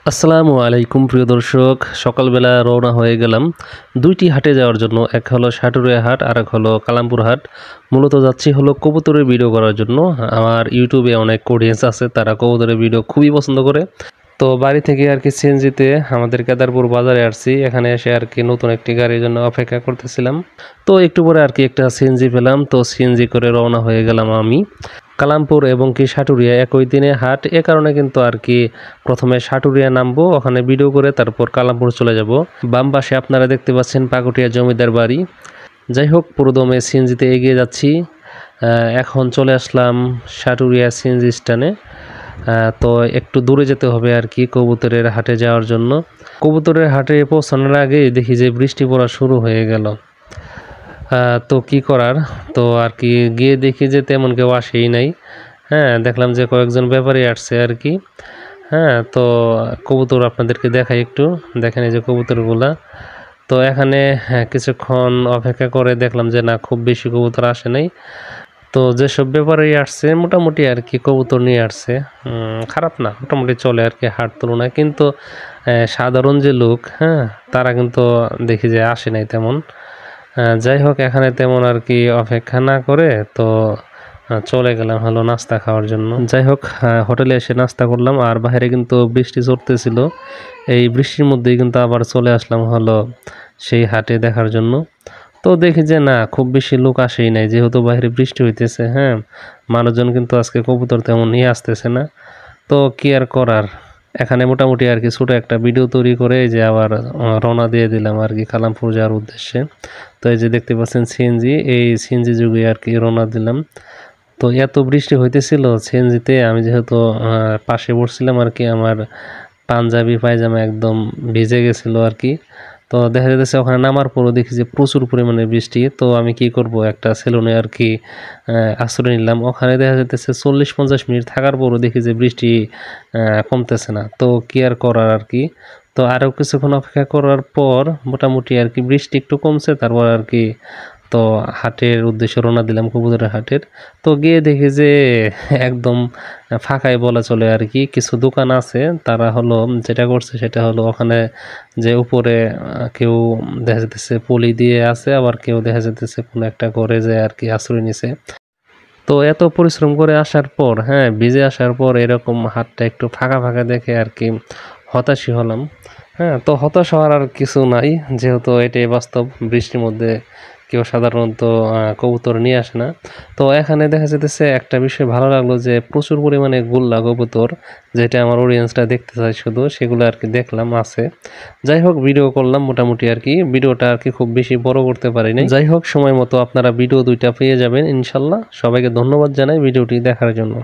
আসসালামু আলাইকুম প্রিয় দর্শক, সকালবেলা রওনা হয়ে গেলাম দুইটি হাটে যাওয়ার জন্য। এক হলো সাটুরিয়া হাট আর এক হলো কালামপুর হাট। মূলত যাচ্ছি হলো কবুতরের ভিডিও করার জন্য। আমার ইউটিউবে অনেক অডিয়েন্স আছে, তারা কবুতরের ভিডিও খুবই পছন্দ করে। তো বাড়ি থেকে আর কি সিএনজিতে আমাদের কেদারপুর বাজারে আসছি। এখানে এসে আর কি নতুন একটি গাড়ির জন্য অপেক্ষা করতেছিলাম। তো একটু পরে আর কি একটা সিএনজি পেলাম, তো সিএনজি করে রওনা হয়ে গেলাম আমি। কালামপুর এবং কি সাটুরিয়া একই দিনে হাট, এ কারণে কিন্তু আর কি প্রথমে সাটুরিয়া নামবো, ওখানে ভিডিও করে তারপর কালামপুর চলে যাব। বাম পাশে আপনারা দেখতে পাচ্ছেন পাকুটিয়া জমিদার বাড়ি। যাই হোক, পুরোদমে সিএনজিতে এগিয়ে যাচ্ছি। এখন চলে আসলাম সাটুরিয়া সিএনজি স্ট্যান্ডে। তো একটু দূরে যেতে হবে আর কি কবুতরের হাটে যাওয়ার জন্য। কবুতরের হাটে পৌঁছানোর আগে দেখি যে বৃষ্টি পড়া শুরু হয়ে গেল। তো কি করার, তো আর কি গিয়ে দেখি যে তেমন কেউ আসেই নাই। দেখলাম যে কয়েকজন ব্যাপারী আসছে আর কি। তো কবুতর আপনাদেরকে দেখাই, একটু দেখেন এই যে কবুতরগুলা। তো এখানে কিছুক্ষণ অপেক্ষা করে দেখলাম যে না, খুব বেশি কবুতর আসে নাই। তো যেসব ব্যাপারী আসছে মোটামুটি আর কি কবুতর নিয়ে আসছে, খারাপ না, মোটামুটি চলে আর কি হাট তুলনায়। কিন্তু সাধারণ যে লোক, তারা কিন্তু দেখি যে আসে নাই তেমন। যাই হোক, এখানে তেমন আর কি অপেক্ষা না করে তো চলে গেলাম হলো নাস্তা খাওয়ার জন্য। যাই হোক, হোটেলে এসে নাস্তা করলাম, আর বাইরে কিন্তু বৃষ্টি চলতেছিল। এই বৃষ্টির মধ্যেই কিন্তু আবার চলে আসলাম হলো সেই হাটে দেখার জন্য। তো দেখি যে না, খুব বেশি লোক আসেই নাই, যেহেতু বাইরে বৃষ্টি হইতেছে। মানুষজন কিন্তু আজকে কবুতর তেমন নিয়ে আসতেছে না। তো কি আর করার, এখানে মোটামুটি আর কি ছোটো একটা ভিডিও তৈরি করে যে আবার রওনা দিয়ে দিলাম আর কি কালামপুর যাওয়ার উদ্দেশ্যে। তো এই যে দেখতে পাচ্ছেন সিএনজি, এই সিএনজি যুগে আর কি রওনা দিলাম। তো এত বৃষ্টি হইতেছিল সিএনজিতে, আমি যেহেতু পাশে বসছিলাম আর কি, আমার পাঞ্জাবি পায়জামা একদম ভিজে গেছিল আর কি। তো দেখা যাচ্ছে ওখানে নামার পরও দেখি যে প্রচুর পরিমাণে বৃষ্টি। তো আমি কি করব, একটা সেলুনে আর কি আশ্রয় নিলাম। ওখানে দেখা যাচ্ছে 40-50 মিনিট থাকার পরও দেখি যে বৃষ্টি কমতেছে না। তো কি আর করার আর কি। তো আরও কিছুক্ষণ অপেক্ষা করার পর মোটামুটি আর কি বৃষ্টি একটু কমছে, তারপর আর কি তো হাটের উদ্দেশ্যে রওনা দিলাম, কবুতরের হাটের। তো গিয়ে দেখি যে একদম ফাঁকাই বলা চলে আর কি। কিছু দোকান আছে, তারা হলো যেটা করছে সেটা হলো ওখানে যে উপরে কেউ দেখা যেতেছে পলি দিয়ে আছে, আবার কেউ দেখা যেতেছে কোনো একটা ঘরে যে আর কি আশ্রয় নিছে। তো এত পরিশ্রম করে আসার পর, ভিজে আসার পর এরকম হাটটা একটু ফাঁকা ফাঁকা দেখে আর কি হতাশই হলাম। তো হতাশ হওয়ার আর কিছু নাই, যেহেতু এটাই বাস্তব। বৃষ্টির মধ্যে কেউ সাধারণত কবুতর নিয়ে আসে না। তো এখানে দেখা যেতেছে একটা বিষয় ভালো লাগলো, যে প্রচুর পরিমাণে গোল্লা কবুতর, যেটা আমার অডিয়েন্সটা দেখতে চাই শুধু, সেগুলো আর কি দেখলাম আছে। যাই হোক, ভিডিও করলাম মোটামুটি আর কি। ভিডিওটা আর কি খুব বেশি বড় করতে পারিনি। যাই হোক, সময় মতো আপনারা ভিডিও দুইটা পেয়ে যাবেন ইনশাল্লাহ। সবাইকে ধন্যবাদ জানাই ভিডিওটি দেখার জন্য।